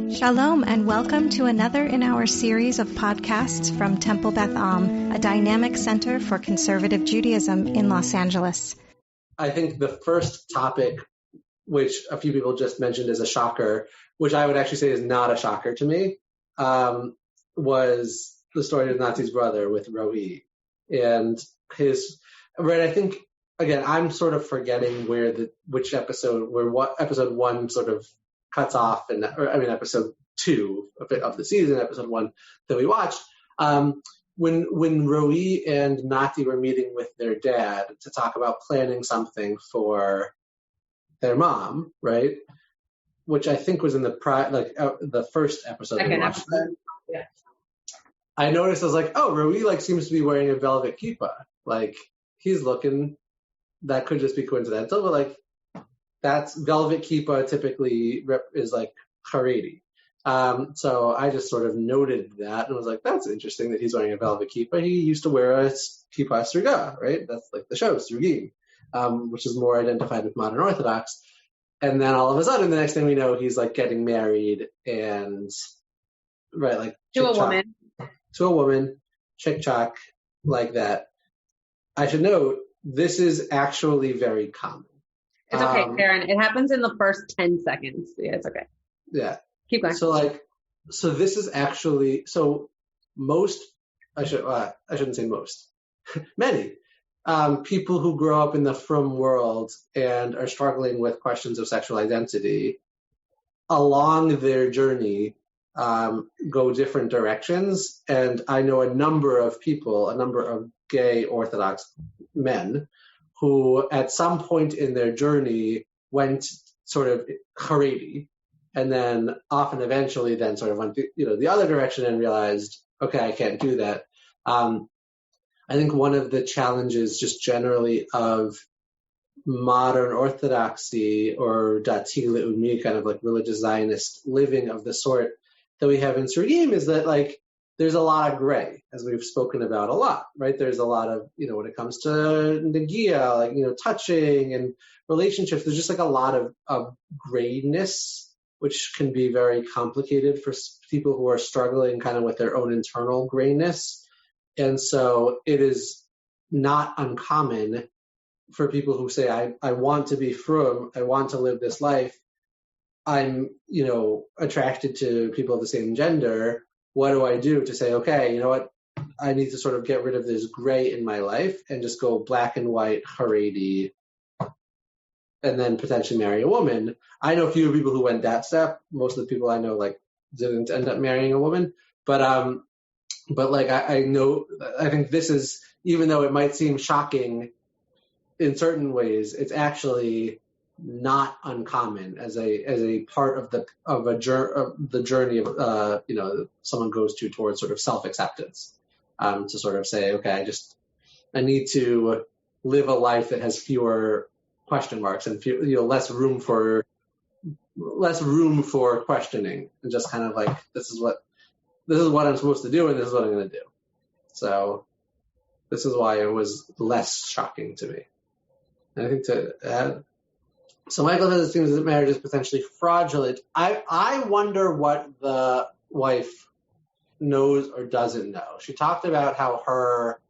Shalom and welcome to another in our series of podcasts from Temple Beth Am, a dynamic center for conservative Judaism in Los Angeles. I think the first topic, which a few people just mentioned as a shocker, which I would actually say is not a shocker to me, was the story of Nazi's brother with Rabbi. And his, right, I think, again, I'm sort of forgetting which episode, what episode one sort of cuts off, episode two of the season, episode one that we watched. When Roi and Nati were meeting with their dad to talk about planning something for their mom, right? Which I think was in the first episode. Second episode. Yeah. I noticed, I was like, oh, Roi seems to be wearing a velvet kippah. He's looking, that could just be coincidental, but that's velvet kippah typically is Haredi. So I just sort of noted that and was like, that's interesting that he's wearing a velvet kippah. He used to wear a kippah Srugim, right? That's the show, Srugim, which is more identified with modern Orthodox. And then all of a sudden, the next thing we know, he's getting married and, right, to a woman, chick-chock, like that. I should note, this is actually very common. It's okay, Karen. It happens in the first 10 seconds. Yeah, it's okay. Yeah. Keep going. So this is actually, most, I shouldn't say most, many people who grow up in the frum world and are struggling with questions of sexual identity along their journey go different directions. And I know a number of gay Orthodox men who at some point in their journey went sort of Haredi, and then often eventually then sort of went the other direction and realized, okay, I can't do that. I think one of the challenges just generally of modern Orthodoxy or Dati Le'umi, kind of religious Zionist living of the sort that we have in Srugim is that there's a lot of gray, as we've spoken about a lot, right? There's a lot of, when it comes to Nagia, touching and relationships, there's just a lot of grayness, which can be very complicated for people who are struggling kind of with their own internal grayness. And so it is not uncommon for people who say, I want to be frum, I want to live this life. I'm, attracted to people of the same gender. What do I do to say, okay, you know what? I need to sort of get rid of this gray in my life and just go black and white, Haredi, and then potentially marry a woman. I know a few people who went that step. Most of the people I know didn't end up marrying a woman. But I think this is, even though it might seem shocking in certain ways, it's actually not uncommon as a part of the journey of someone goes towards sort of self-acceptance, to sort of say, okay, I need to live a life that has fewer question marks and less room for questioning, and just kind of this is what I'm supposed to do and this is what I'm going to do. So this is why it was less shocking to me. And I think to add, so Michael says it seems that marriage is potentially fraudulent. I wonder what the wife knows or doesn't know. She talked about how her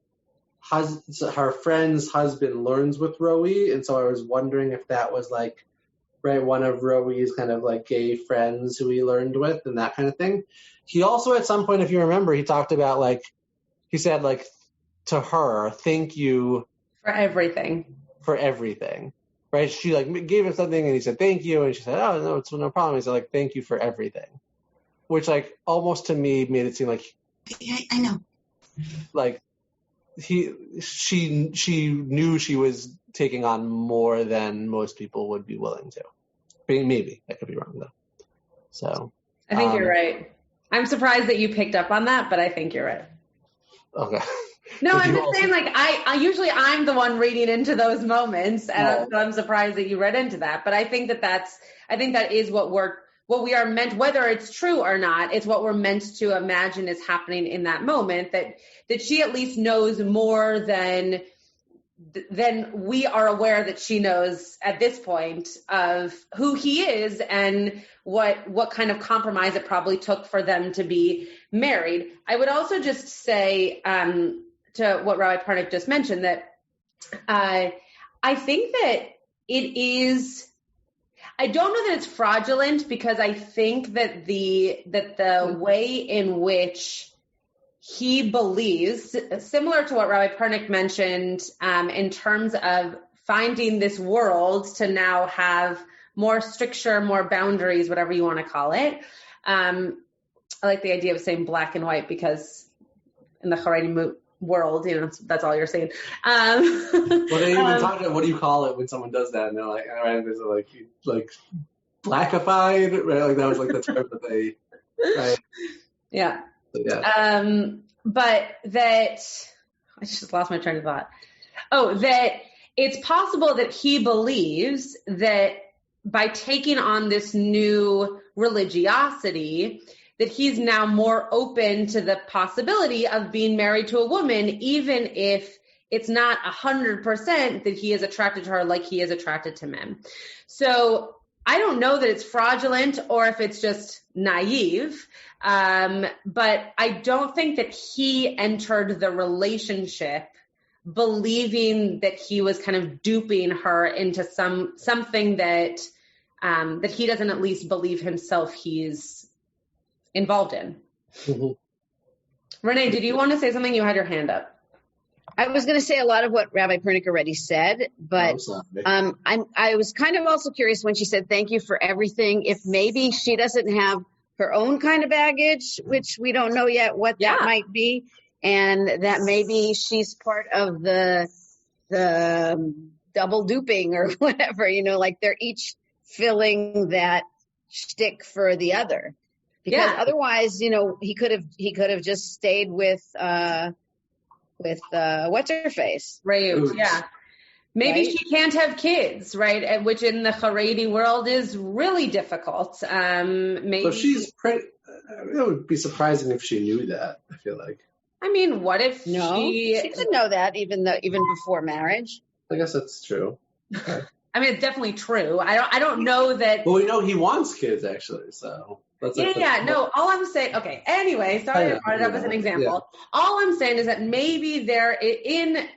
friend's husband learns with Roi, and so I was wondering if that was one of Roi's kind of gay friends who he learned with and that kind of thing. He also at some point, if you remember, he talked about he said to her, thank you for everything. Right? She gave him something and he said, thank you. And she said, oh, no, it's no problem. He said, thank you for everything. Which almost to me made it seem I know. She knew she was taking on more than most people would be willing to. Maybe. I could be wrong though. So. I think you're right. I'm surprised that you picked up on that, but I think you're right. Okay. No, I'm just saying, I usually I'm the one reading into those moments, and I'm surprised that you read into that. But I think that is what we are meant, whether it's true or not, it's what we're meant to imagine is happening in that moment. That she at least knows more than then we are aware that she knows at this point of who he is and what kind of compromise it probably took for them to be married. I would also just say to what Rabbi Pernick just mentioned that I think that it is, I don't know that it's fraudulent, because I think that the way in which he believes, similar to what Rabbi Pernick mentioned, in terms of finding this world to now have more stricture, more boundaries, whatever you want to call it. I like the idea of saying black and white, because in the Haredi world, that's all you're saying. Well, they even talk about, what do you call it when someone does that? And they're like, all right, there's like blackified, right? Like that was like the term that they, right? Yeah. Yeah. But that, I just lost my train of thought. Oh, that it's possible that he believes that by taking on this new religiosity, that he's now more open to the possibility of being married to a woman, even if it's not 100% that he is attracted to her like he is attracted to men. So I don't know that it's fraudulent or if it's just naive, but I don't think that he entered the relationship believing that he was kind of duping her into something that that he doesn't at least believe himself he's involved in. Mm-hmm. Renee, did you want to say something? You had your hand up. I was going to say a lot of what Rabbi Pernick already said, but I was kind of also curious when she said, thank you for everything, if maybe she doesn't have her own kind of baggage, which we don't know yet what that might be, and that maybe she's part of the double duping or whatever, like they're each filling that shtick for the other. Because otherwise, he could have just stayed with what's her face? Right. Yeah. Maybe she can't have kids, right? Which in the Haredi world is really difficult. Maybe. So she's pretty. It would be surprising if she knew that. I feel like. I mean, what if she didn't know that even before marriage? I guess that's true. Okay. I mean, it's definitely true. I don't know that. Well, we know he wants kids, actually. So. No, all I'm saying, okay, anyway, sorry I brought it up as an example. Yeah. All I'm saying is that maybe they're in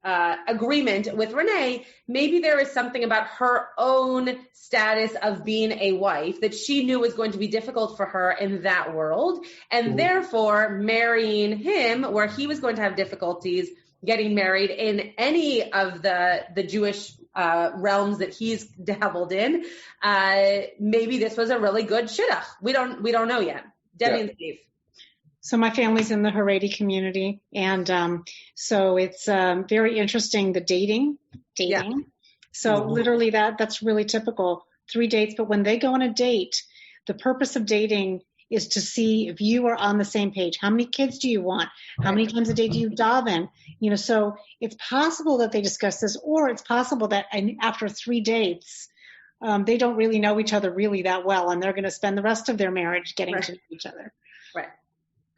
agreement with Renee, maybe there is something about her own status of being a wife that she knew was going to be difficult for her in that world, and therefore marrying him where he was going to have difficulties getting married in any of the Jewish realms that he's dabbled in. Maybe this was a really good shidduch. We don't know yet. Debbie and Steve. So my family's in the Haredi community, and so it's very interesting, the dating. Yeah. So literally that's really typical, 3 dates. But when they go on a date, the purpose of dating is to see if you are on the same page. How many kids do you want? How many times a day do you daven? So it's possible that they discuss this, or it's possible that after 3 dates, they don't really know each other really that well, and they're going to spend the rest of their marriage getting to know each other.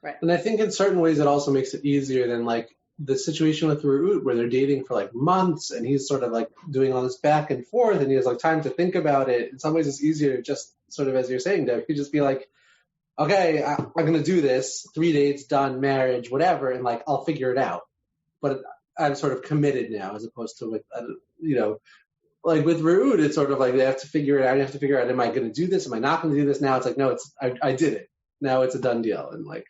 Right. And I think in certain ways it also makes it easier than like the situation with Reut where they're dating for like months and he's sort of like doing all this back and forth and he has like time to think about it. In some ways it's easier just sort of as you're saying, Deb, you just be like, okay, I'm going to do this, 3 dates, done, marriage, whatever, and like I'll figure it out. But I'm sort of committed now as opposed to with, like with Reut, it's sort of like they have to figure it out. You have to figure out, am I going to do this? Am I not going to do this? Now it's like, no, I did it. Now it's a done deal. And like,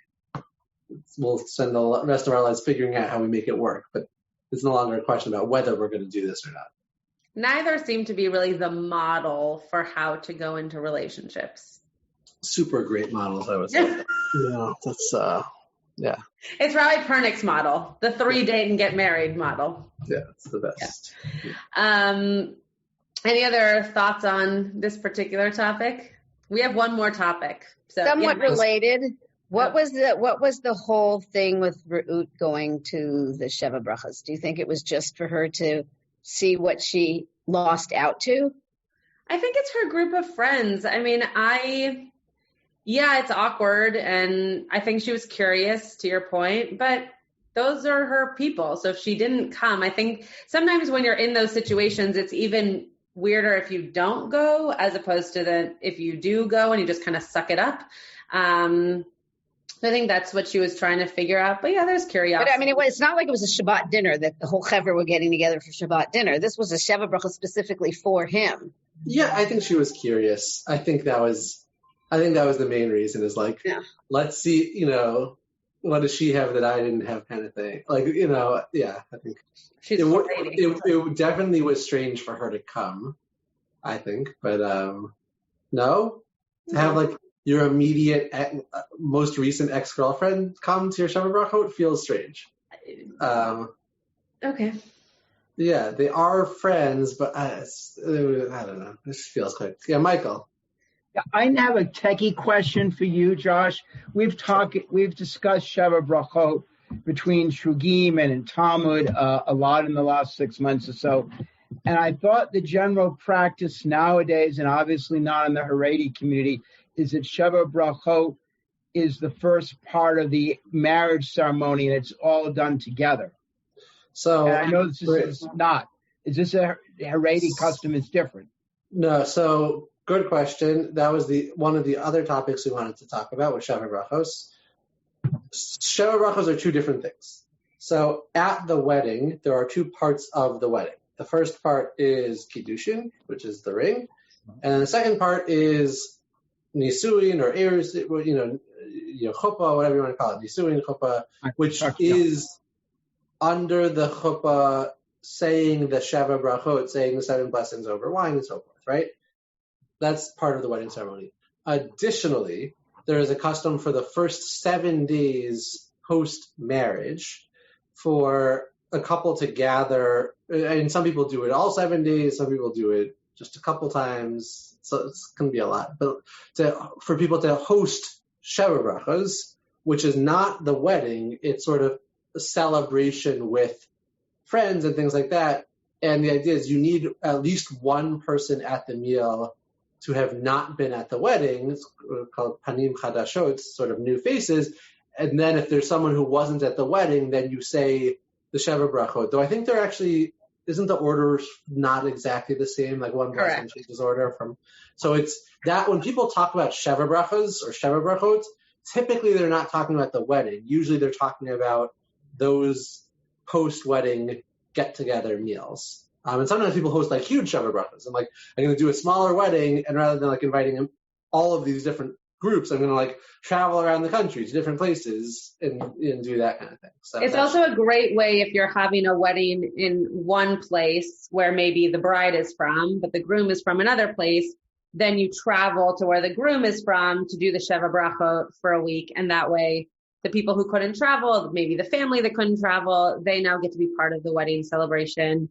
we'll spend the rest of our lives figuring out how we make it work. But it's no longer a question about whether we're going to do this or not. Neither seem to be really the model for how to go into relationships. Super great models, I would say. That's It's Rabbi Pernick's model, the 3 date and get married model. Yeah, it's the best. Yeah. Any other thoughts on this particular topic? We have one more topic. So, somewhat related. What was the whole thing with Reut going to the Sheva Brachas? Do you think it was just for her to see what she lost out to? I think it's her group of friends. I mean, it's awkward, and I think she was curious, to your point, but those are her people. So if she didn't come, I think sometimes when you're in those situations, it's even weirder if you don't go, as opposed to if you do go and you just kind of suck it up. I think that's what she was trying to figure out. But yeah, there's curiosity. But I mean, it's not like it was a Shabbat dinner that the whole chevra were getting together for Shabbat dinner. This was a Sheva Bracha specifically for him. Yeah, I think she was curious. I think that was the main reason, is like, let's see, what does she have that I didn't have, kind of thing. Like, I think it definitely was strange for her to come, I think. But no, to have like your immediate, most recent ex-girlfriend come to your Sheva Bracha feels strange. Okay. Yeah, they are friends, but I don't know. This feels quite... Yeah, Michael. I have a techie question for you, Josh. We've discussed Sheva Brachot between Srugim and in Talmud a lot in the last 6 months or so. And I thought the general practice nowadays, and obviously not in the Haredi community, is that Sheva Brachot is the first part of the marriage ceremony, and it's all done together. So and I know this is not. Is this a Haredi custom? Is different? No. So good question. That was one of the other topics we wanted to talk about with Sheva Brachos. Sheva Brachos are two different things. So at the wedding, there are two parts of the wedding. The first part is Kiddushin, which is the ring, and the second part is Nisuin or Eres, Chuppah, whatever you want to call it, Nisuin, Chuppah, which is under the Chuppah saying the Sheva Brachot, saying the 7 blessings over wine and so forth, right? That's part of the wedding ceremony. Additionally, there is a custom for the first 7 days post-marriage for a couple to gather, and some people do it all 7 days, some people do it just a couple times, so it's going to be a lot. But for people to host Sheva Brachos, which is not the wedding, it's sort of a celebration with friends and things like that. And the idea is you need at least one person at the meal to have not been at the wedding. It's called panim chadashot, sort of new faces. And then if there's someone who wasn't at the wedding, then you say the Sheva Brachot. Though I think they're actually, isn't the order not exactly the same? Like one person changes order from. So it's that when people talk about Sheva Brachos or Sheva Brachot, typically they're not talking about the wedding. Usually they're talking about those post-wedding get-together meals. And sometimes people host like huge Sheva Brachos. I'm like, I'm going to do a smaller wedding, and rather than like inviting all of these different groups, I'm going to like travel around the country to different places and do that kind of thing. So it's also a great way if you're having a wedding in one place where maybe the bride is from, but the groom is from another place, then you travel to where the groom is from to do the Sheva Brachot for a week. And that way the people who couldn't travel, maybe the family that couldn't travel, they now get to be part of the wedding celebration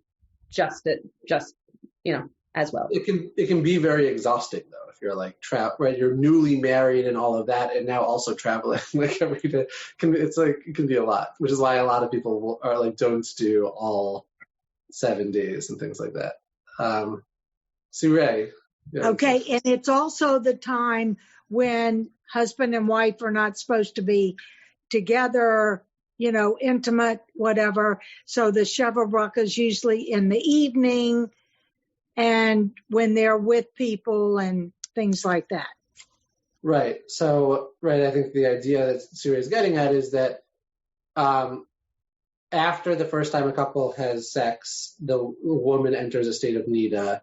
just as well. It can be very exhausting though, if you're like right, you're newly married and all of that, and now also traveling like every day. It can be a lot, which is why a lot of people are like don't do all 7 days and things like that. Surey. Yeah. Okay, and it's also the time when husband and wife are not supposed to be together, intimate, whatever. So the Sheva Bracha is usually in the evening and when they're with people and things like that. Right. So, I think the idea that Surey is getting at is that after the first time a couple has sex, the woman enters a state of nida,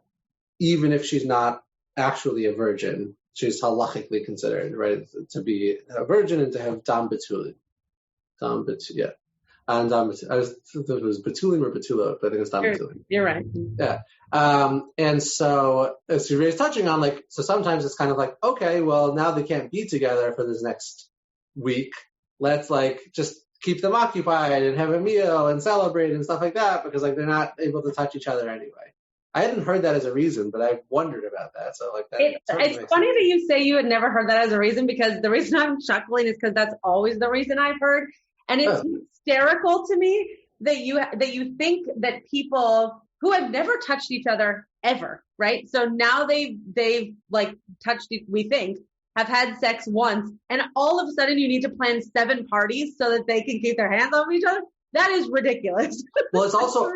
even if she's not actually a virgin. She's halachically considered, right, to be a virgin and to have dam betulin. Yeah. And I thought it was betulin or betulo, but I think it's dam betulin. You're right. Yeah. And so as Surey is touching on, like, so sometimes it's kind of like, okay, well, now they can't be together for this next week. Let's like just keep them occupied and have a meal and celebrate and stuff like that, because like they're not able to touch each other anyway. I hadn't heard that as a reason, but I've wondered about that. So like that. It's funny that you say you had never heard that as a reason, because the reason I'm chuckling is because that's always the reason I've heard. And it's hysterical to me that you think that people who have never touched each other ever, right? So now they've like touched, we think, have had sex once, and all of a sudden you need to plan 7 parties so that they can keep their hands off each other. That is ridiculous. Well, it's also,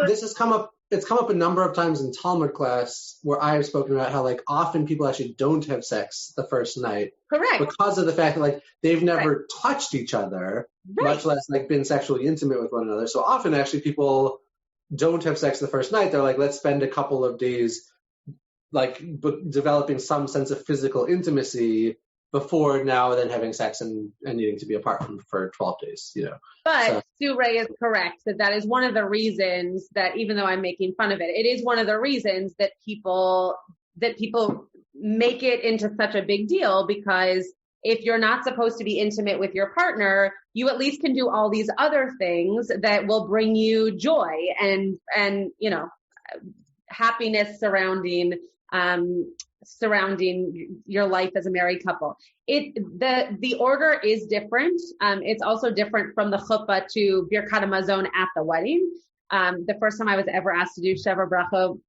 this has come up. It's come up a number of times in Talmud class where I've spoken about how like often people actually don't have sex the first night. Correct. Because of the fact that like they've never touched each other, much less like been sexually intimate with one another. So often actually people don't have sex the first night. They're like, let's spend a couple of days like developing some sense of physical intimacy before now then having sex and needing to be apart for 12 days, you know. But Sue Ray is correct that is one of the reasons that, even though I'm making fun of it, it is one of the reasons that people make it into such a big deal, because if you're not supposed to be intimate with your partner, you at least can do all these other things that will bring you joy and you know, happiness surrounding your life as a married couple. The order is different. It's also different from the chuppah to Birkat Hamazon at the wedding. The first time I was ever asked to do Sheva Bracha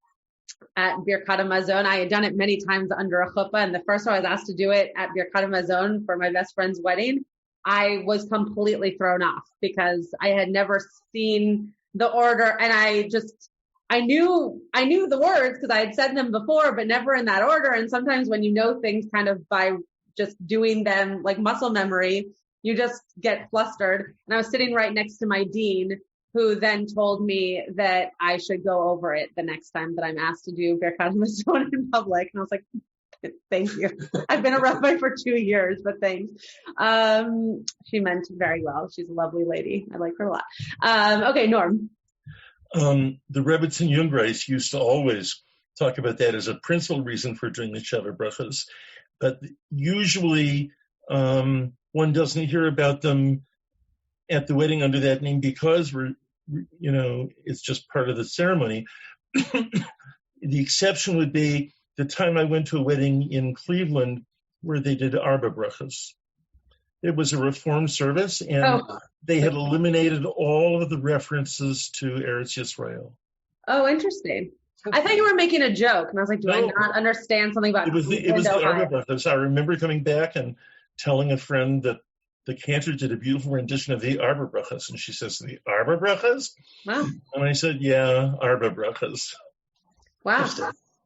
at Birkat Hamazon, I had done it many times under a chuppah, and the first time I was asked to do it at Birkat Hamazon for my best friend's wedding, I was completely thrown off because I had never seen the order, and I knew the words because I had said them before, but never in that order. And sometimes when you know things kind of by just doing them like muscle memory, you just get flustered. And I was sitting right next to my dean, who then told me that I should go over it the next time that I'm asked to do Birkat Hamazon in public. And I was like, thank you. I've been a rabbi for 2 years, but thanks. She meant very well. She's a lovely lady. I like her a lot. Okay, Norm. The Rebbetzin Jungreis used to always talk about that as a principal reason for doing the Sheva Brachas, but usually one doesn't hear about them at the wedding under that name because it's just part of the ceremony. The exception would be the time I went to a wedding in Cleveland where they did Arba Brachas. It was a Reform service, and they had eliminated all of the references to Eretz Yisrael. Oh, interesting. I thought you were making a joke, and I was like, I not understand something about it? Was the Arba Brachas. I remember coming back and telling a friend that the cantor did a beautiful rendition of the Arba Brachas, and she says, the Arba Brachas? Wow. And I said, yeah, Arba Brachas. Wow.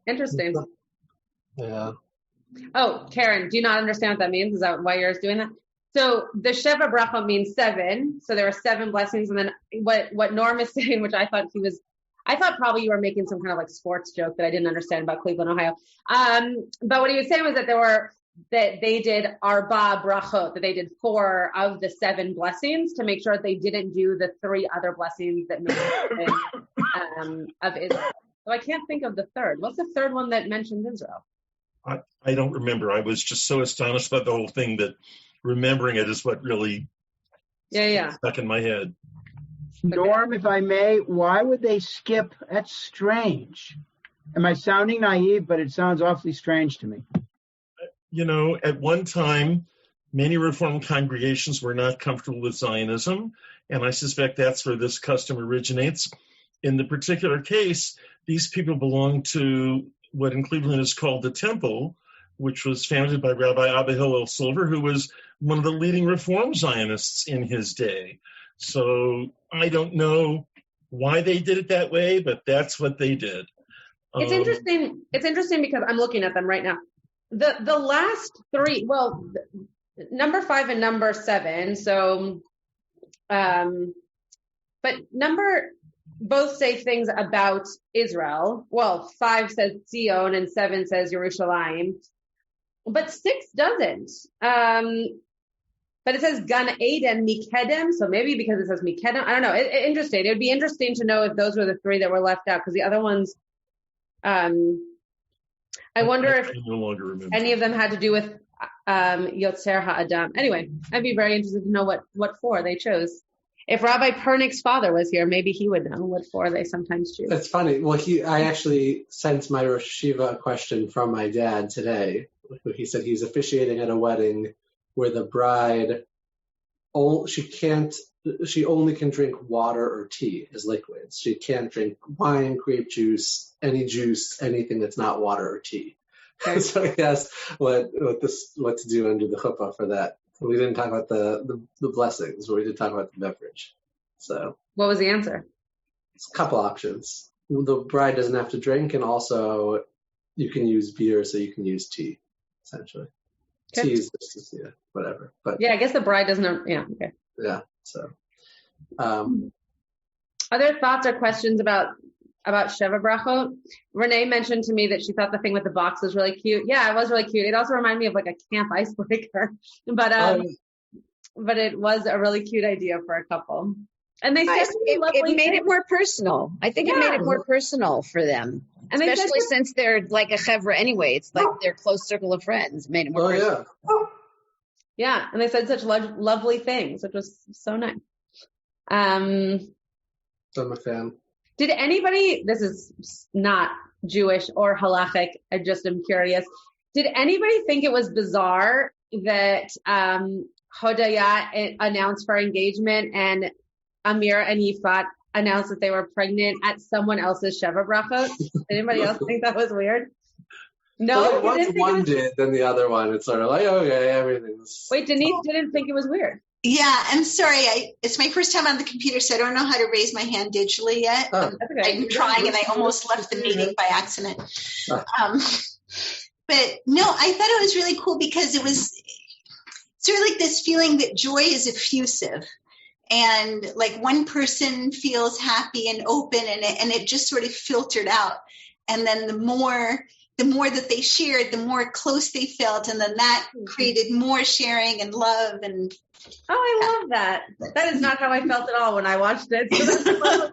Interesting. Yeah. Oh, Karen, do you not understand what that means? Is that why you're doing that? So the Sheva Bracha means 7. So there are 7 blessings. And then what Norm is saying, which I thought probably you were making some kind of like sports joke that I didn't understand about Cleveland, Ohio. But what he was saying was that they did Arba Brachot, that they did 4 of the 7 blessings to make sure that they didn't do the 3 other blessings that mentioned of Israel. So I can't think of the third. What's the third one that mentions Israel? I don't remember. I was just so astonished by the whole thing that remembering it is what really stuck in my head. Norm, if I may, why would they skip? That's strange. Am I sounding naive? But it sounds awfully strange to me. At one time, many Reform congregations were not comfortable with Zionism, and I suspect that's where this custom originates. In the particular case, these people belong to what in Cleveland is called the Temple, which was founded by Rabbi Abba Hillel Silver, who was one of the leading Reform Zionists in his day. So I don't know why they did it that way, but that's what they did. It's interesting. It's interesting because I'm looking at them right now. The last 3, well, number 5 and number 7. So, but both say things about Israel. Well, 5 says Zion and 7 says Yerushalayim. But 6 doesn't. But it says Gan Eden Mikedem, so maybe because it says Mikedem, I don't know. Interesting. It would be interesting to know if those were the 3 that were left out, because the other ones, I wonder if any of them had to do with Yotzer HaAdam. Anyway, I'd be very interested to know what 4 they chose. If Rabbi Pernick's father was here, maybe he would know what 4 they sometimes choose. That's funny. Well, I actually sent my Rosh Yeshiva a question from my dad today. He said he's officiating at a wedding where the bride, she only can drink water or tea as liquids. She can't drink wine, grape juice, anything that's not water or tea. Okay. So he asked what to do under the chuppah for that. We didn't talk about the blessings, but we did talk about the beverage. So what was the answer? It's a couple options. The bride doesn't have to drink, and also you can use beer, so you can use tea, essentially. Okay. Tea is just, whatever. But yeah, I guess the bride doesn't have, okay. Yeah, so. Other thoughts or questions about Sheva Brachot? Renee mentioned to me that she thought the thing with the box was really cute. Yeah, it was really cute. It also reminded me of like a camp icebreaker, but it was a really cute idea for a couple. And they said it made it more personal. I think it made it more personal for them, and especially since they're like a chevra anyway. It's like their close circle of friends. It made it more personal. Yeah, and they said such lovely things, which was so nice. I'm a fan. Did anybody, this is not Jewish or halachic, I just am curious, did anybody think it was bizarre that Hodaya announced her engagement and Amir and Yifat announced that they were pregnant at someone else's Sheva Brachot? Did anybody else think that was weird? No. Well, once one did, then the other one, it's sort of like, okay, everything's. Wait, Denise didn't think it was weird. Yeah, I'm sorry. It's my first time on the computer, so I don't know how to raise my hand digitally yet. I'm trying, and I almost left the meeting by accident. But no, I thought it was really cool because it was sort of like this feeling that joy is effusive. And like one person feels happy and open, and it just sort of filtered out. And then the more that they shared, the more close they felt, and then that created more sharing and love. And I love that. That is not how I felt at all when I watched it. So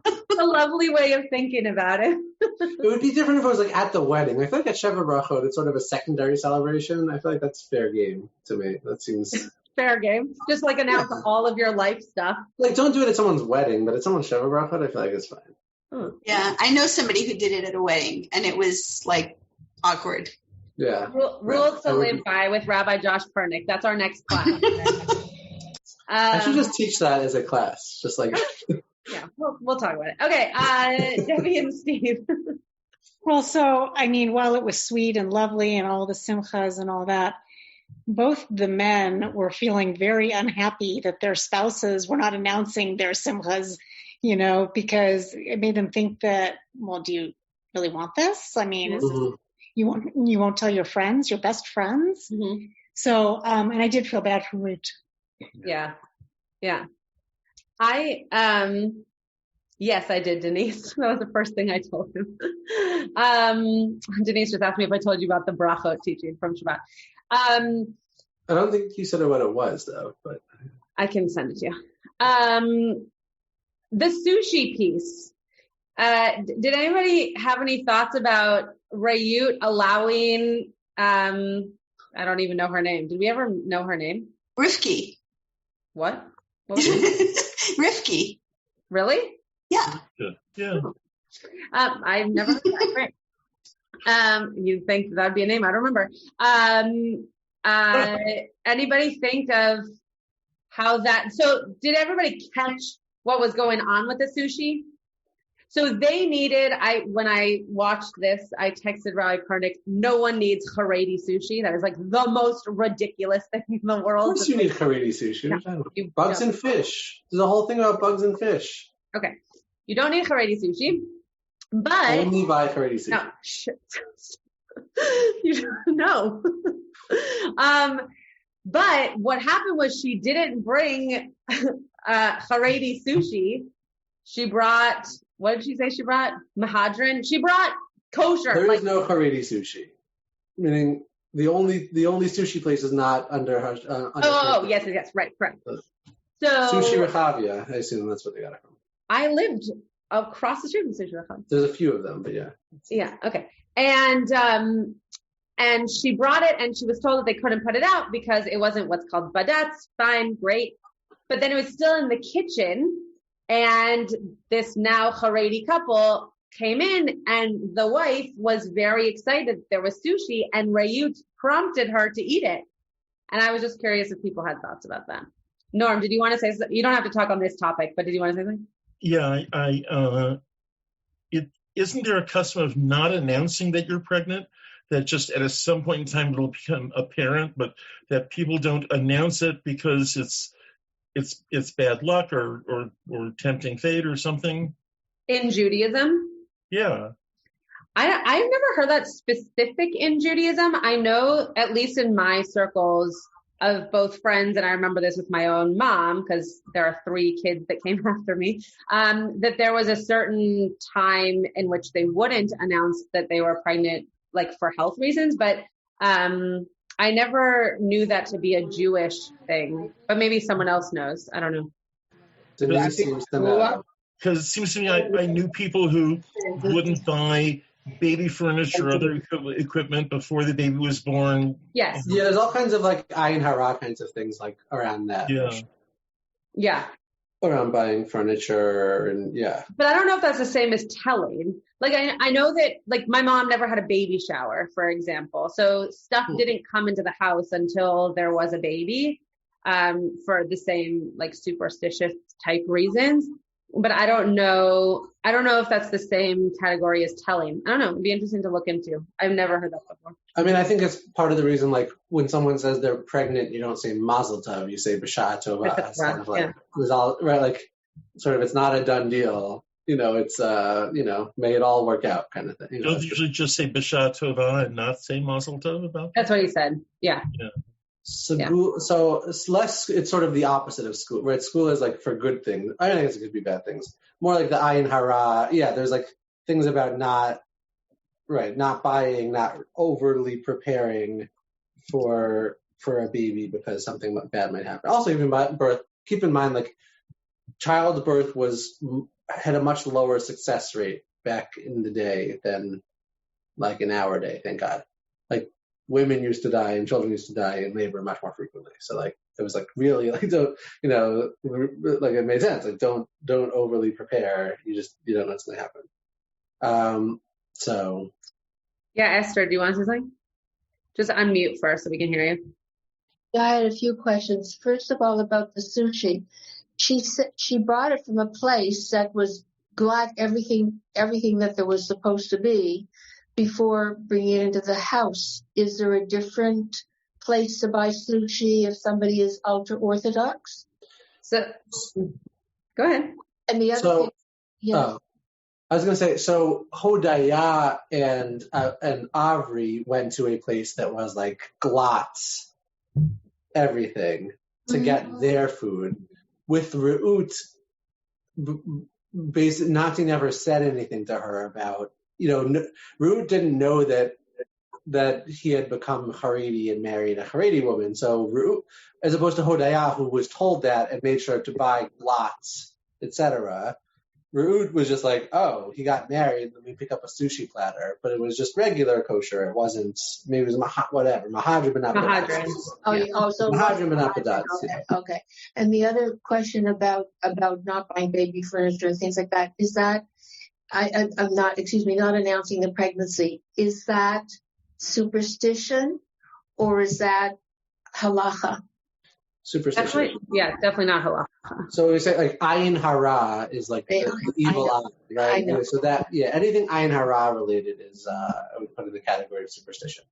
that's a lovely way of thinking about it. It would be different if it was like at the wedding. I feel like at Sheva Brachot, it's sort of a secondary celebration. I feel like that's fair game to me. That seems fair game. Just like announce all of your life stuff. Like, don't do it at someone's wedding, but at someone's Sheva Brachot, I feel like it's fine. Yeah, I know somebody who did it at a wedding, and it was like awkward. Yeah. Rules to live by with Rabbi Josh Pernick. That's our next class. I should just teach that as a class, just like. Yeah, we'll talk about it. Okay, Debbie and Steve. Well, so, I mean, while it was sweet and lovely and all the simchas and all that, both the men were feeling very unhappy that their spouses were not announcing their simchas, because it made them think that, well, do you really want this? I mean, you won't tell your friends, your best friends? Mm-hmm. So, and I did feel bad for Ruth. Yeah. Yes, I did, Denise. That was the first thing I told him. Denise just asked me if I told you about the brachot teaching from Shabbat. I don't think you said what it was, though, but I can send it to you. The sushi piece. Did anybody have any thoughts about Rayut allowing, I don't even know her name. Did we ever know her name? Rivki. What was it? Rivki. Really? Yeah. I've never heard that. Right. You'd think that'd be a name. I don't remember. Anybody think of how that, so did everybody catch what was going on with the sushi? So they needed, when I watched this, I texted Rabbi Pernick, no one needs Haredi sushi. That is like the most ridiculous thing in the world. Of course you need Haredi sushi. No, bugs and fish. There's a whole thing about bugs and fish. Okay. You don't need Haredi sushi, but... Only buy Haredi sushi. No. But what happened was she didn't bring Haredi sushi. She brought... What did she say she brought? Mahadran? She brought kosher. There is no Haredi sushi. Meaning the only sushi place is not under her. Yes. Right, correct. So Sushi Rehavia, I assume that's what they got it from. I lived across the street from Sushi Rehavia. There's a few of them, but yeah. Yeah, okay. And she brought it and she was told that they couldn't put it out because it wasn't what's called badatz. Fine, great. But then it was still in the kitchen. And this now Haredi couple came in and the wife was very excited there was sushi and Rayut prompted her to eat it. And I was just curious if people had thoughts about that. Norm, did you want to say something? You don't have to talk on this topic, but did you want to say something? Yeah, isn't there a custom of not announcing that you're pregnant? That just at some point in time it'll become apparent, but that people don't announce it because it's it's bad luck or tempting fate or something? In Judaism? Yeah. I've never heard that specific in Judaism. I know, at least in my circles of both friends, and I remember this with my own mom, because there are 3 kids that came after me, that there was a certain time in which they wouldn't announce that they were pregnant, like for health reasons. But I never knew that to be a Jewish thing, but maybe someone else knows. I don't know. Because it seems to me I knew people who wouldn't buy baby furniture or other equipment before the baby was born. Yes. Yeah, there's all kinds of like ayin hara kinds of things like around that. Yeah. Yeah. Around buying furniture and yeah. But I don't know if that's the same as telling. Like I know that like my mom never had a baby shower, for example. So stuff didn't come into the house until there was a baby, for the same like superstitious type reasons. But I don't know if that's the same category as telling. I don't know. It'd be interesting to look into. I've never heard that before. I mean, I think it's part of the reason, like, when someone says they're pregnant, you don't say mazel tov, you say b'sha'a tova. It's kind of like, it's all, right, like, sort of, it's not a done deal. You know, it's, may it all work out kind of thing. You know, don't usually just say b'sha'a tova and not say mazel tov about that? That's what he said. Yeah. So it's less, it's sort of the opposite of school, right? School is like for good things. I don't think it could be bad things. More like the ayin hara. Yeah, there's like things about not buying, not overly preparing for a baby because something bad might happen. Also, even by birth, keep in mind, like, childbirth had a much lower success rate back in the day than like in our day, thank God. Like, women used to die and children used to die in labor much more frequently. So like it was like really like don't like it made sense. Like don't overly prepare. You don't know what's gonna happen. So yeah, Esther, do you want to say something? Just unmute first so we can hear you. Yeah, I had a few questions. First of all, about the sushi. She said she brought it from a place that got everything that there was supposed to be before bringing it into the house. Is there a different place to buy sushi if somebody is ultra orthodox? So, go ahead. And the other thing, yeah. I was going to say, so Hodaya and Avri went to a place that was like glots everything to get their food. With Re'ut, basically, Nati never said anything to her about, Re'ut didn't know that he had become Haredi and married a Haredi woman. So Re'ut, as opposed to Hodaya, who was told that and made sure to buy glots, etc., Re'ut was just like, oh, he got married, let me pick up a sushi platter. But it was just regular kosher. It wasn't, maybe it was whatever, Mahadra ben Apadat. So Mahadra ben Apadat. Okay. And the other question about not buying baby furniture and things like that, is that, I'm not announcing the pregnancy. Is that superstition or is that halacha? Superstition. Definitely not halacha. So we say like ayin hara is like the evil eye, right? I know. So that anything ayin hara related is I would put in the category of superstition.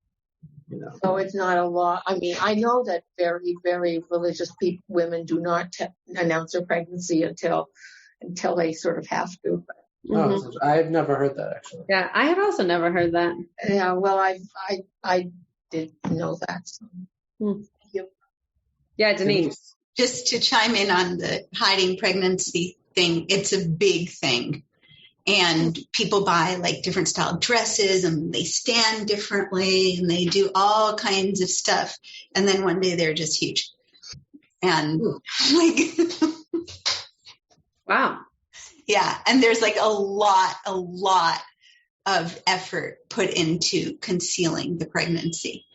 So it's not a law. I mean, I know that very, very religious women do not announce their pregnancy until they sort of have to. Oh, I've never heard that actually. Yeah, I have also never heard that. Yeah, well, I did know that. So. Thank you. Yeah, Denise. Just to chime in on the hiding pregnancy thing, it's a big thing. And people buy like different style dresses and they stand differently and they do all kinds of stuff. And then one day they're just huge. And like, wow. Yeah. And there's like a lot of effort put into concealing the pregnancy.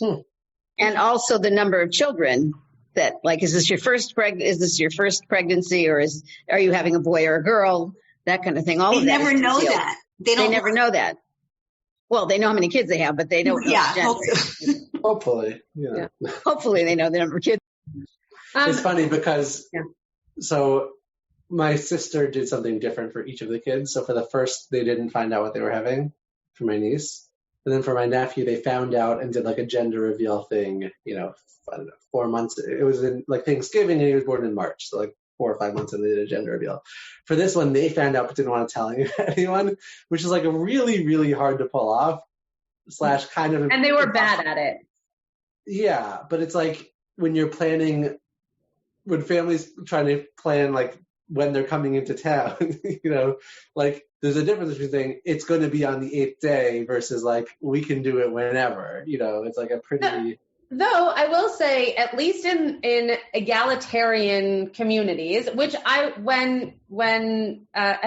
And also the number of children. That like, is this your first pregnancy, or are you having a boy or a girl? That kind of thing. All they of that. Never know that. They never know that. Well, they know how many kids they have, but they don't know. Yeah, hopefully. Yeah. Hopefully, they know the number of kids. It's funny because so my sister did something different for each of the kids. So for the first, they didn't find out what they were having for my niece. And then for my nephew, they found out and did like a gender reveal thing, I don't know, 4 months. It was in like Thanksgiving and he was born in March. So like 4 or 5 months and they did a gender reveal. For this one, they found out but didn't want to tell anyone, which is like a really, really hard to pull off / kind of. And they were bad at it. Yeah. But it's like when you're planning, when families trying to plan like when they're coming into town, like there's a difference between saying it's going to be on the 8th day versus like we can do it whenever, it's like a pretty. Though I will say, at least in egalitarian communities, which I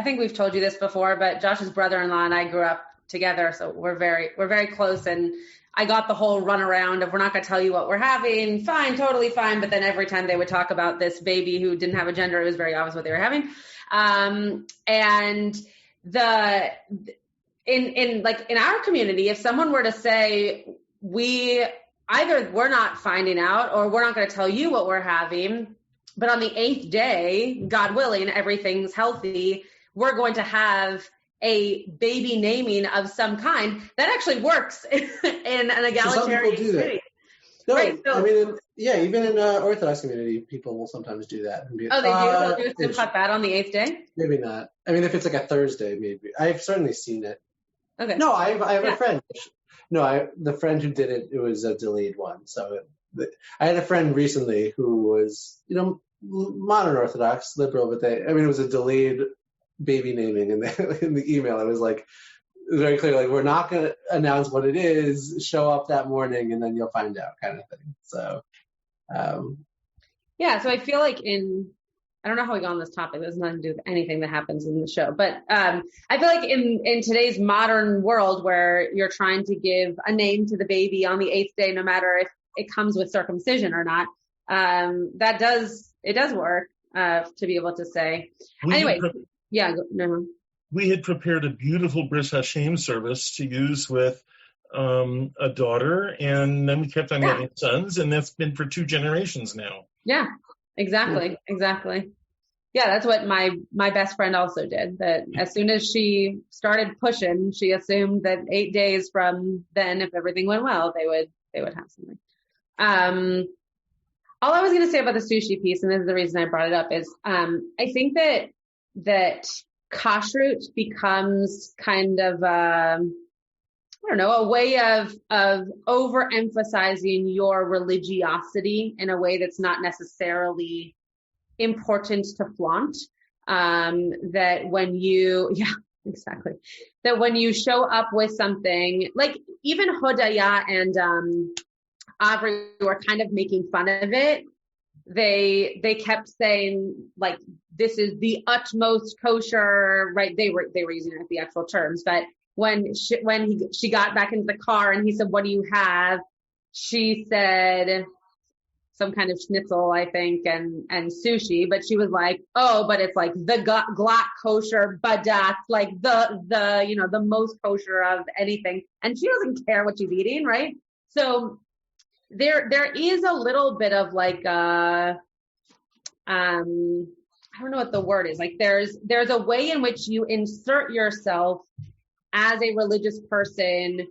think we've told you this before, but Josh's brother-in-law and I grew up together, so we're very close, and I got the whole runaround of we're not going to tell you what we're having. Fine, totally fine. But then every time they would talk about this baby who didn't have a gender, it was very obvious what they were having. And in our community, if someone were to say either we're not finding out or we're not going to tell you what we're having, but on the 8th day, God willing, everything's healthy, we're going to have a baby naming of some kind, that actually works in an egalitarian community. No, right, so, I mean, even in Orthodox community, people will sometimes do that. And they do? They'll do simchat bat on the 8th day? Maybe not. I mean, if it's like a Thursday, maybe. I've certainly seen it. Okay. No, I have a friend. No, the friend who did it, it was a delayed one. So I had a friend recently who was, modern Orthodox, liberal, but it was a delayed baby naming. And in the email, it was very clear, like, we're not going to announce what it is, show up that morning, and then you'll find out kind of thing. So, so I feel like I don't know how we got on this topic. This has nothing to do with anything that happens in the show. But I feel like in today's modern world where you're trying to give a name to the baby on the 8th day, no matter if it comes with circumcision or not, it does work to be able to say. We had prepared a beautiful Bris Hashem service to use with a daughter, and then we kept on getting sons, and that's been for 2 generations now. Yeah. Exactly. Yeah, that's what my best friend also did. That as soon as she started pushing, she assumed that 8 days from then, if everything went well, they would have something. All I was going to say about the sushi piece, and this is the reason I brought it up, is I think that kashrut becomes kind of a way of overemphasizing your religiosity in a way that's not necessarily important to flaunt. That when you show up with something, like even Hodaya and Avri were kind of making fun of it. They kept saying, like, this is the utmost kosher, right? They were using it, the actual terms, but when she got back into the car and he said, "What do you have?" She said some kind of schnitzel, I think, and sushi, but she was like, "Oh, but it's like the glatt kosher badat, like the most kosher of anything," and she doesn't care what she's eating, right? So there is a little bit of like I don't know what the word is. Like there's a way in which you insert yourself as a religious person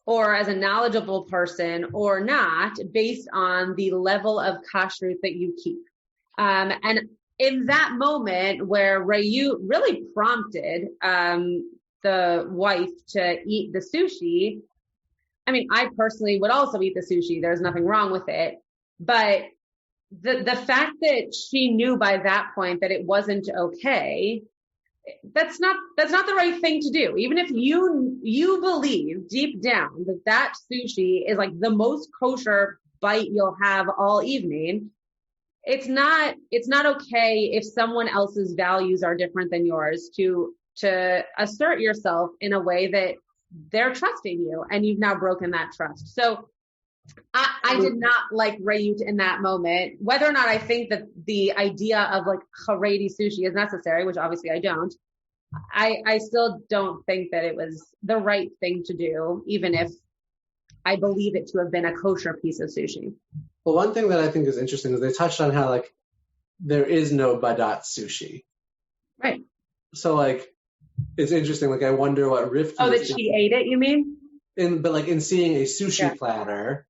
or as a knowledgeable person or not, based on the level of kashrut that you keep. And in that moment where Rayu really prompted the wife to eat the sushi, I mean, I personally would also eat the sushi. There's nothing wrong with it. But the fact that she knew by that point that it wasn't okay, that's not the right thing to do. Even if you believe deep down that sushi is like the most kosher bite you'll have all evening, it's not okay if someone else's values are different than yours to assert yourself in a way that they're trusting you, and you've now broken that trust. So I did not like Rayut in that moment. Whether or not I think that the idea of like Haredi sushi is necessary, which obviously I don't, I still don't think that it was the right thing to do, even if I believe it to have been a kosher piece of sushi. Well, one thing that I think is interesting is they touched on how like there is no badat sushi. Right. So like, it's interesting. Like, I wonder what Rift. Oh, that she ate it, you mean? in seeing a sushi platter,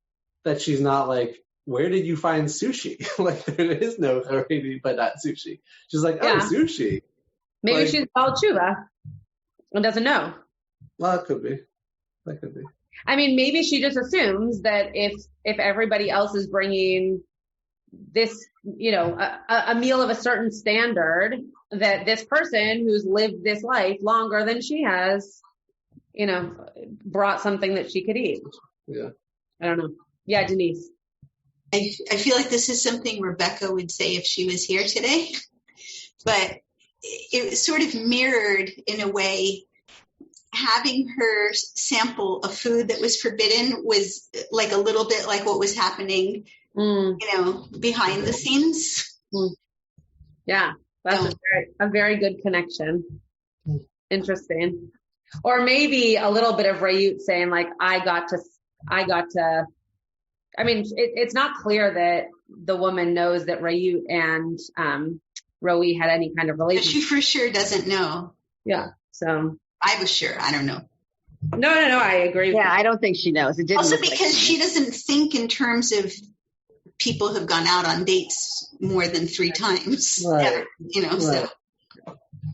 that she's not like, where did you find sushi? Like, there is no Haredi but not sushi. She's like, oh, sushi. Maybe like, she's called tshuva and doesn't know. Well, that could be. I mean, maybe she just assumes that if everybody else is bringing this, a meal of a certain standard, that this person who's lived this life longer than she has, brought something that she could eat. Yeah. I don't know. Yeah, Denise. I feel like this is something Rebecca would say if she was here today, but it was sort of mirrored in a way. Having her sample a food that was forbidden was like a little bit like what was happening, behind the scenes. Yeah, that's a very good connection. Interesting. Or maybe a little bit of Rayut saying like, I got to, I mean, it's not clear that the woman knows that Rayut and Roi had any kind of relationship. She for sure doesn't know. Yeah, so. I was sure. I don't know. No, I agree. Yeah, I don't think she knows. It didn't also because she doesn't think in terms of people who've gone out on dates more than 3 times. Right. Ever, so.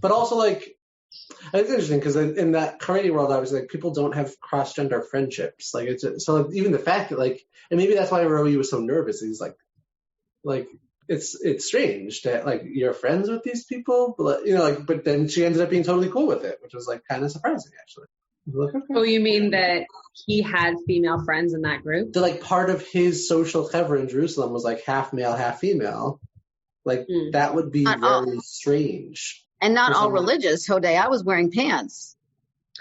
But also, like, it's interesting because in that Haredi world, I was like, people don't have cross-gender friendships. Like, even the fact that, like, and maybe that's why Roi was so nervous. He's like, it's strange that like you're friends with these people, but but then she ended up being totally cool with it, which was like kind of surprising actually. Like, okay. Oh, you mean that he had female friends in that group? So like part of his social chevra in Jerusalem was like half male, half female. Like that would be very strange. And not all religious. Hodei, I was wearing pants.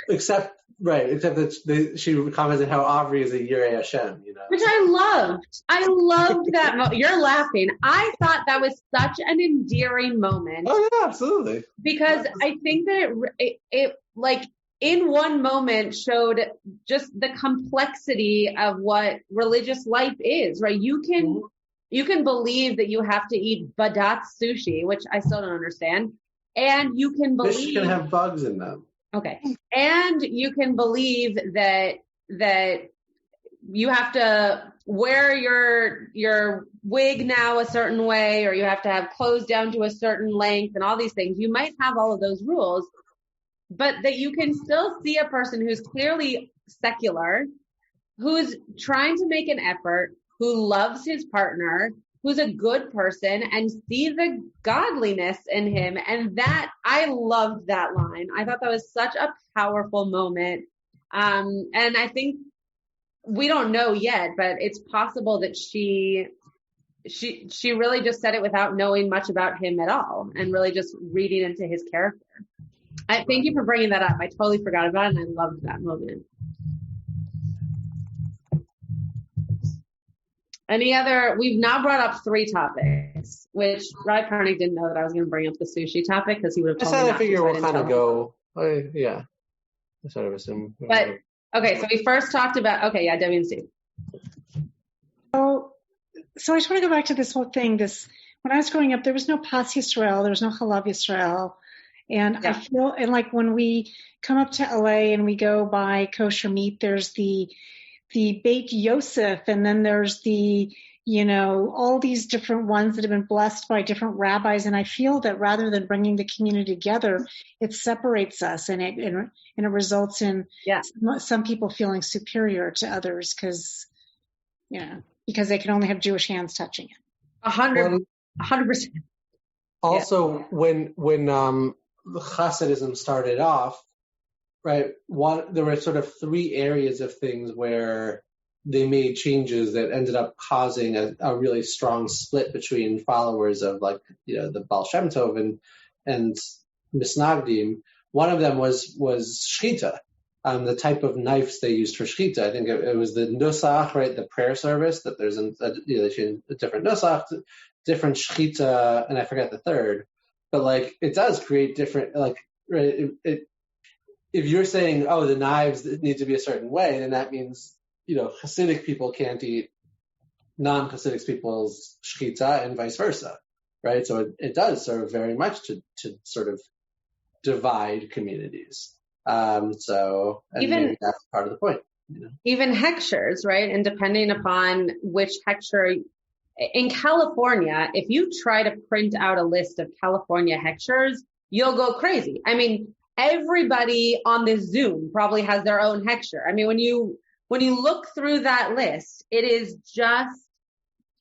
Except that she commented how Avri is a Yirei Hashem, Which I loved. I loved that. You're laughing. I thought that was such an endearing moment. Oh, yeah, absolutely. Because I think that it like, in one moment showed just the complexity of what religious life is, right? You can believe that you have to eat badat sushi, which I still don't understand. And you can believe... Fish can have bugs in them. Okay. And you can believe that you have to wear your wig now a certain way, or you have to have clothes down to a certain length and all these things. You might have all of those rules, but that you can still see a person who's clearly secular, who's trying to make an effort, who loves his partner, who's a good person, and see the godliness in him. And that, I loved that line. I thought that was such a powerful moment. And I think we don't know yet, but it's possible that she really just said it without knowing much about him at all, and really just reading into his character. Thank you for bringing that up. I totally forgot about it, and I loved that moment. We've now brought up 3 topics, which Rabbi Pernick didn't know that I was going to bring up the sushi topic because he would have told me not to. I figure we'll kind of go, yeah. I sort of assume. But, okay, so we first talked about, Debbie and Steve. So I just want to go back to this whole thing. When I was growing up, there was no Pas Yisrael, there was no Halav Yisrael. And I feel, and like when we come up to LA and we go buy kosher meat, there's the Beit Yosef, and then there's all these different ones that have been blessed by different rabbis. And I feel that rather than bringing the community together, it separates us, and it results in some people feeling superior to others because they can only have Jewish hands touching it. 100%. Also, when the Hasidism started off, right, there were sort of 3 areas of things where they made changes that ended up causing a really strong split between followers of the Baal Shem Tov and Misnagdim. One of them was shchita, the type of knives they used for shchita. I think it was the nusach, right, the prayer service, that there's a different nusach, different shchita, and I forget the third. But it does create different, if you're saying, the knives need to be a certain way, then that means, Hasidic people can't eat non-Hasidic people's shchita and vice versa, right? So it does serve very much to sort of divide communities. Maybe that's part of the point. even hechshers, right? And depending upon which hechsher, in California, if you try to print out a list of California hechshers, you'll go crazy. I mean, everybody on this Zoom probably has their own hechsher. I mean, when you look through that list, it is just,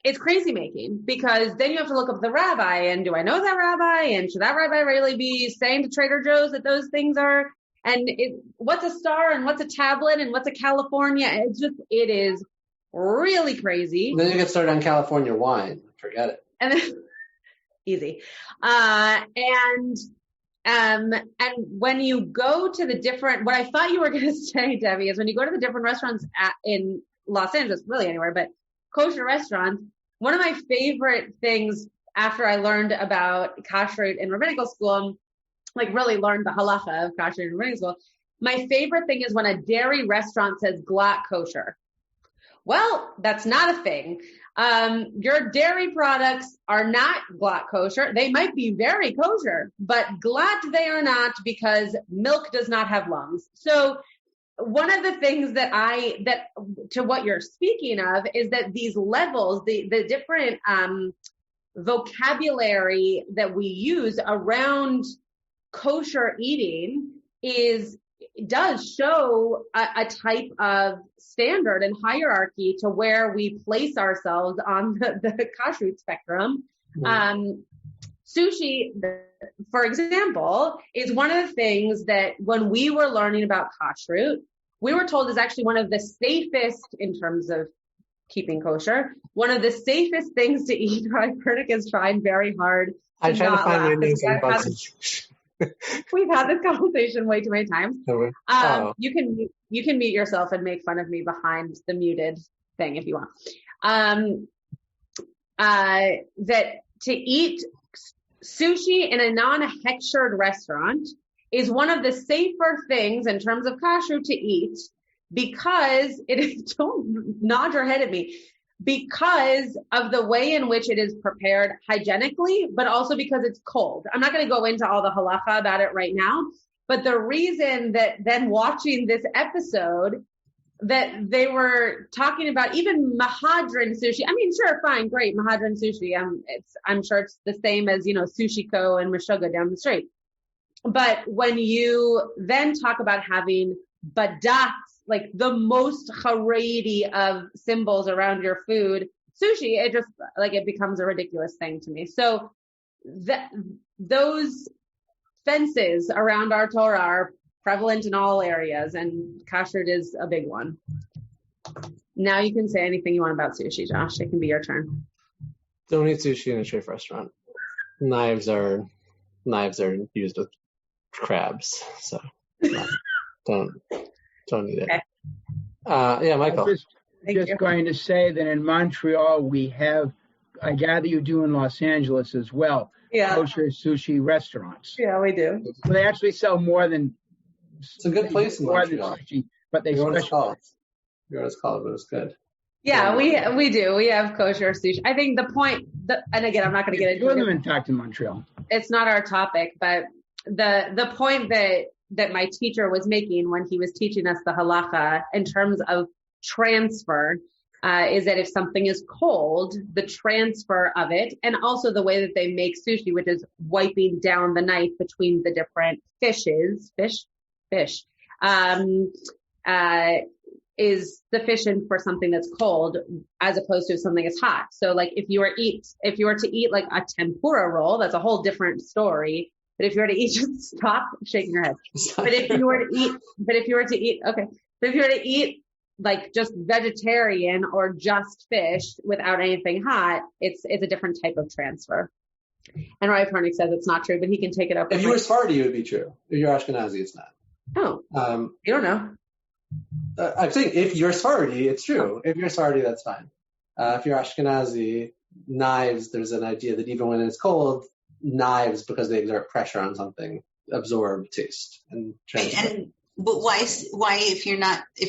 it's crazy making, because then you have to look up the rabbi, and do I know that rabbi? And should that rabbi really be saying to Trader Joe's that those things are, and what's a star and what's a tablet and what's a California? It is really crazy. Then you get started on California wine. Forget it. And then, easy. And when you go to the different, what I thought you were going to say, Debbie, is when you go to the different restaurants in Los Angeles, really anywhere, but kosher restaurants, one of my favorite things after I learned about kashrut in rabbinical school, like really learned the halacha of kashrut in rabbinical school, my favorite thing is when a dairy restaurant says glatt kosher. Well, that's not a thing. Your dairy products are not glatt kosher. They might be very kosher, but glatt they are not, because milk does not have lungs. So one of the things that to what you're speaking of is that these levels, the different vocabulary that we use around kosher eating does show a type of standard and hierarchy to where we place ourselves on the kashrut spectrum. Sushi, for example, is one of the things that when we were learning about kashrut, we were told is actually one of the safest, in terms of keeping kosher, one of the safest things to eat. Rabbi Pernick is trying very hard. I'm trying to find my names and buttons. We've had this conversation way too many times. You can mute yourself and make fun of me behind the muted thing if you want. That to eat sushi in a non-hechshered restaurant is one of the safer things in terms of kashrut to eat, because don't nod your head at me, because of the way in which it is prepared hygienically, but also because it's cold. I'm not going to go into all the halacha about it right now, but the reason that then watching this episode that they were talking about even mahadran sushi. I mean, sure, fine, great, mahadran sushi. I'm sure it's the same as, Sushiko and Meshuggah down the street. But when you then talk about having badats, like the most Haredi of symbols around your food, sushi, it becomes a ridiculous thing to me. So those fences around our Torah are prevalent in all areas, and kashrut is a big one. Now you can say anything you want about sushi, Josh. It can be your turn. Don't eat sushi in a treif restaurant. Knives are used with crabs, so don't eat it. Okay. Yeah, Michael. Just going to say that in Montreal we have, I gather you do in Los Angeles as well, kosher sushi restaurants. Yeah, we do. So they actually sell more than. It's a good place in Montreal. Sushi, but they specialize. You always call it, but it's good. Yeah, we do. We have kosher sushi. I think the point, and again, I'm not going to get into it. In fact, in Montreal. It's not our topic, but the point that my teacher was making when he was teaching us the halacha in terms of transfer is that if something is cold, the transfer of it, and also the way that they make sushi, which is wiping down the knife between the different fishes, is sufficient for something that's cold as opposed to something that's hot. So like if you were to eat like a tempura roll, that's a whole different story. But if you were to eat, just stop shaking your head. But if you were to eat like just vegetarian or just fish without anything hot, it's a different type of transfer. And Rabbi Pernick says it's not true, but he can take it up. If you were Sephardi, it would be true. If you're Ashkenazi, it's not. Oh, you don't know. I'm saying if you're Sephardi, it's true. If you're Sephardi, that's fine. If you're Ashkenazi, knives, there's an idea that even when it's cold, knives, because they exert pressure on something, absorb taste and transfer. But why if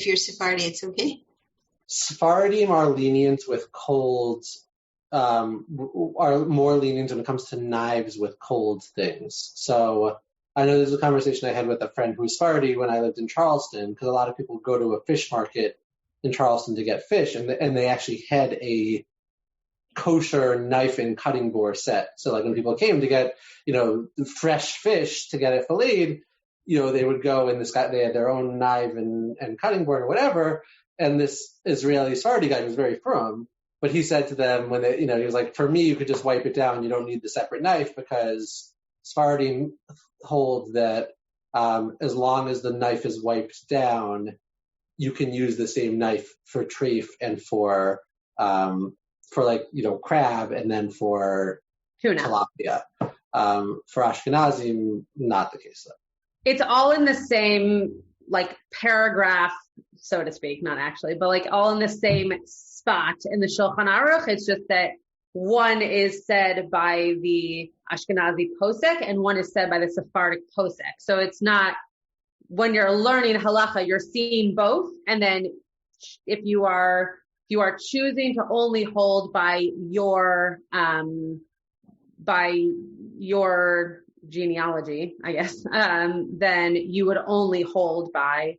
you're Sephardi, it's okay? Sephardim are lenient with colds, are more lenient when it comes to knives with cold things. So I know there's a conversation I had with a friend who's Sephardi when I lived in Charleston, because a lot of people go to a fish market in Charleston to get fish, and they actually had a kosher knife and cutting board set. So like when people came to get, fresh fish to get it filleted, they would go and they had their own knife and cutting board or whatever. And this Israeli Sephardi guy was very frum, but he said to them when he was like, for me, you could just wipe it down. You don't need the separate knife, because Sephardi hold that as long as the knife is wiped down, you can use the same knife for treif and for crab, and then for tuna. Tilapia. For Ashkenazim, not the case though. It's all in the same paragraph, so to speak, not actually, but all in the same spot in the Shulchan Aruch. It's just that one is said by the Ashkenazi posek and one is said by the Sephardic posek. So it's not, when you're learning halacha, you're seeing both. And then if you are choosing to only hold by your genealogy, I guess, then you would only hold by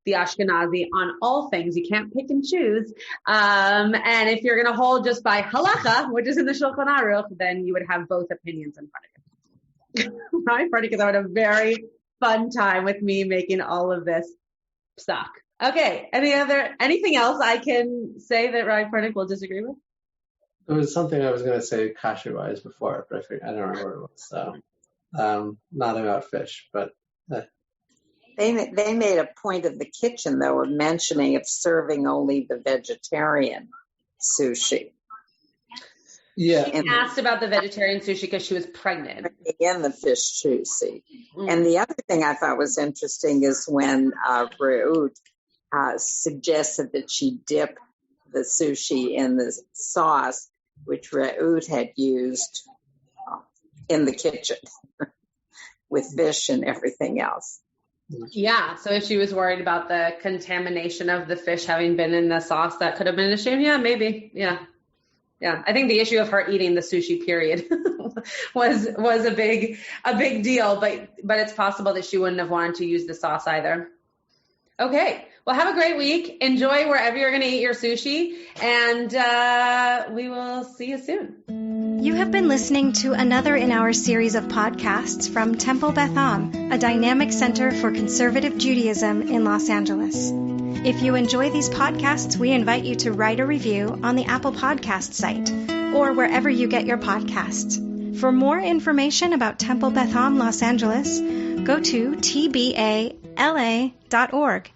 the Ashkenazi on all things. You can't pick and choose. And if you're going to hold just by halacha, which is in the Shulchan Aruch, then you would have both opinions in front of you. Right? Because I had a very fun time with me making all of this psak. Okay. Anything else I can say that Rabbi Pernick will disagree with? It was something I was going to say kasher-wise before, but I don't remember what it was. So, not about fish, but. They made a point of the kitchen, though, of mentioning of serving only the vegetarian sushi. Yeah. She asked about the vegetarian sushi because she was pregnant. And the fish sushi. And the other thing I thought was interesting is when Reut suggested that she dip the sushi in the sauce, which Reut had used in the kitchen with fish and everything else. Yeah, so if she was worried about the contamination of the fish having been in the sauce, that could have been an issue. Yeah, maybe. Yeah. I think the issue of her eating the sushi period was a big deal, but it's possible that she wouldn't have wanted to use the sauce either. Okay, well, have a great week. Enjoy wherever you're going to eat your sushi, and we will see you soon. You have been listening to another in our series of podcasts from Temple Beth Am, a dynamic center for conservative Judaism in Los Angeles. If you enjoy these podcasts, we invite you to write a review on the Apple Podcast site or wherever you get your podcasts. For more information about Temple Beth Am Los Angeles, go to tbala.org.